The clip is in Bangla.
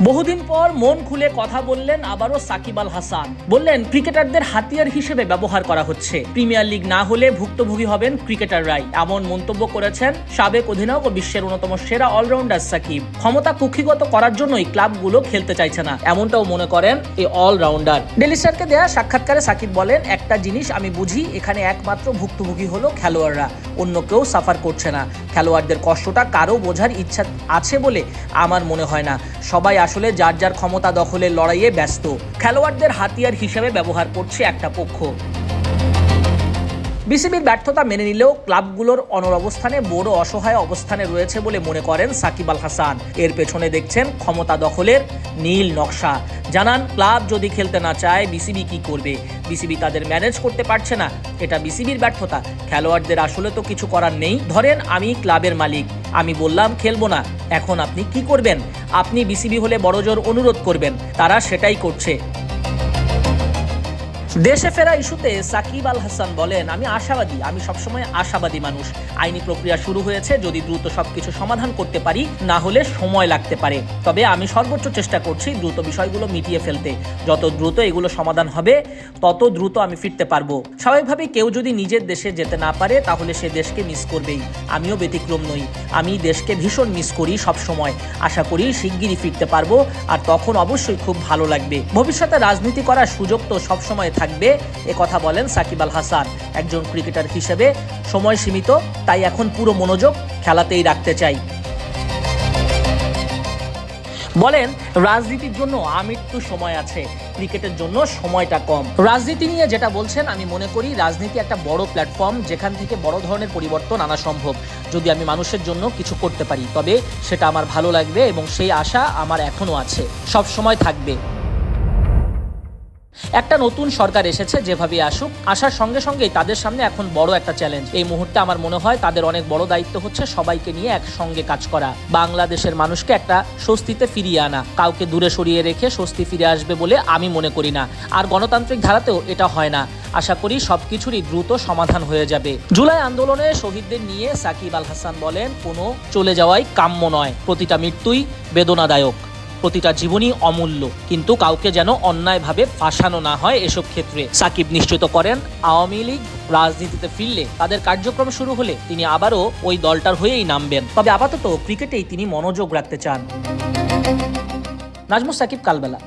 বহুদিন পর মন খুলে কথা বললেন আবারও সাকিব আল হাসান। বললেন ক্রিকেটারদের হাতিয়ার হিসেবে ব্যবহার করা হচ্ছে, প্রিমিয়ার লিগ না হলে ভুক্তভোগী হবেন ক্রিকেটাররাই। এমন মন্তব্য করেছেন সাবেক অধিনায়ক ও বিশ্বের অন্যতম সেরা অলরাউন্ডার সাকিব। ক্ষমতা কুক্ষিগত করার জন্যই ক্লাবগুলো খেলতে চাইছে না, এমনটাও মনে করেন এই অলরাউন্ডার। ডেইলি স্টারকে দেয়া সাক্ষাৎকারে সাকিব বলেন, একটা জিনিস আমি বুঝি, এখানে একমাত্র ভুক্তভোগী হলো খেলোয়াড়রা, অন্য কেউ সাফার করছে না। খেলোয়াড়দের কষ্টটা কারো বোঝার ইচ্ছা আছে বলে আমার মনে হয় না। সবাই আসলে যার যার ক্ষমতা দখলের লড়াইয়ে ব্যস্ত। খেলোয়াড়দের হাতিয়ার হিসেবে ব্যবহার করছে একটা পক্ষ। বিসিবির ব্যর্থতা মেনে নিলেও ক্লাবগুলোর অনবস্থানে বড় অসহায় অবস্থানে রয়েছে বলে মনে করেন সাকিব আল হাসান। এর পেছনে দেখছেন ক্ষমতা দখলের নীল নকশা। জানান, ক্লাব যদি খেলতে না চায় বিসিবি কি করবে? বিসিবি তাদের ম্যানেজ করতে পারছে না, এটা বিসিবির ব্যর্থতা। খেলোয়াড়দের আসলে তো কিছু করার নেই। ধরেন আমি ক্লাবের মালিক, আমি বললাম খেলবো না, এখন আপনি কি করবেন? আপনি বিসিবি হলে বড়জোর অনুরোধ করবেন, তারা সেটাই করছে। দেশে ফেরা ইস্যুতে সাকিব আল হাসান বলেন, আমি আশাবাদী, আমি সবসময় আশাবাদী মানুষ। আইনি প্রক্রিয়া শুরু হয়েছে, যদি দ্রুত সবকিছু সমাধান করতে পারি, না হলে সময় লাগতে পারে। তবে আমি সর্বোচ্চ চেষ্টা করছি দ্রুত বিষয়গুলো মিটিয়ে ফেলতে। যত দ্রুত এগুলো সমাধান হবে তত দ্রুত আমি ফিরতে পারবো। স্বাভাবিকভাবেই কেউ যদি নিজের দেশে যেতে না পারে তাহলে সে দেশকে মিস করবেই। আমিও ব্যতিক্রম নই, আমি দেশকে ভীষণ মিস করি সব সময়। আশা করি শিগগিরই ফিরতে পারবো, আর তখন অবশ্যই খুব ভালো লাগবে। ভবিষ্যতে রাজনীতি করার সুযোগ তো সবসময় থাকবে, এ কথা বলেন সাকিব আল হাসান। একজন ক্রিকেটার হিসেবে সময় সীমিত, তাই এখন পুরো মনোযোগ খেলাতেই রাখতে চাই। বলেন, রাজনীতির জন্য আমৃত্যু সময় আছে, ক্রিকেটের জন্য সময়টা কম। রাজনীতি নিয়ে যেটা বলছেন, আমি মনে করি রাজনীতি একটা বড় প্ল্যাটফর্ম, যেখান থেকে বড় ধরনের পরিবর্তন আনা সম্ভব। যদি আমি মানুষের জন্য কিছু করতে পারি তবে সেটা আমার ভালো লাগবে, এবং সেই আশা আমার এখনো আছে, সব সময় থাকবে। একটা নতুন সরকার এসেছে, যেভাবে আসুক, আসার সঙ্গে সঙ্গেই তাদের সামনে এখন বড় একটা চ্যালেঞ্জ। এই মুহূর্তে আমার মনে হয় তাদের অনেক বড় দায়িত্ব হচ্ছে সবাইকে নিয়ে একসঙ্গে কাজ করা, বাংলাদেশের মানুষকে একটা স্বস্তিতে ফিরিয়ে আনা। কাউকে দূরে সরিয়ে রেখে স্বস্তি ফিরে আসবে বলে আমি মনে করি না, আর গণতান্ত্রিক ধারাতেও এটা হয় না। আশা করি সবকিছুরই দ্রুত সমাধান হয়ে যাবে। জুলাই আন্দোলনে শহীদদের নিয়ে সাকিব আল হাসান বলেন, কোনো চলে যাওয়াই কাম্য নয়, প্রতিটা মৃত্যুই বেদনাদায়ক, প্রতিটা জীবনই অমূল্য, কিন্তু কাউকে যেন অন্যায়ভাবে ফাঁসানো না হয় এসব ক্ষেত্রে। সাকিব নিশ্চিত করেন, আওয়ামী লীগ রাজনীতিতে ফিরলে, তাদের কার্যক্রম শুরু হলে তিনি আবারও ওই দলটার হয়েই নামবেন। তবে আপাতত ক্রিকেটেই তিনি মনোযোগ রাখতে চান। নাজমুস সাকিব, কালবেলা।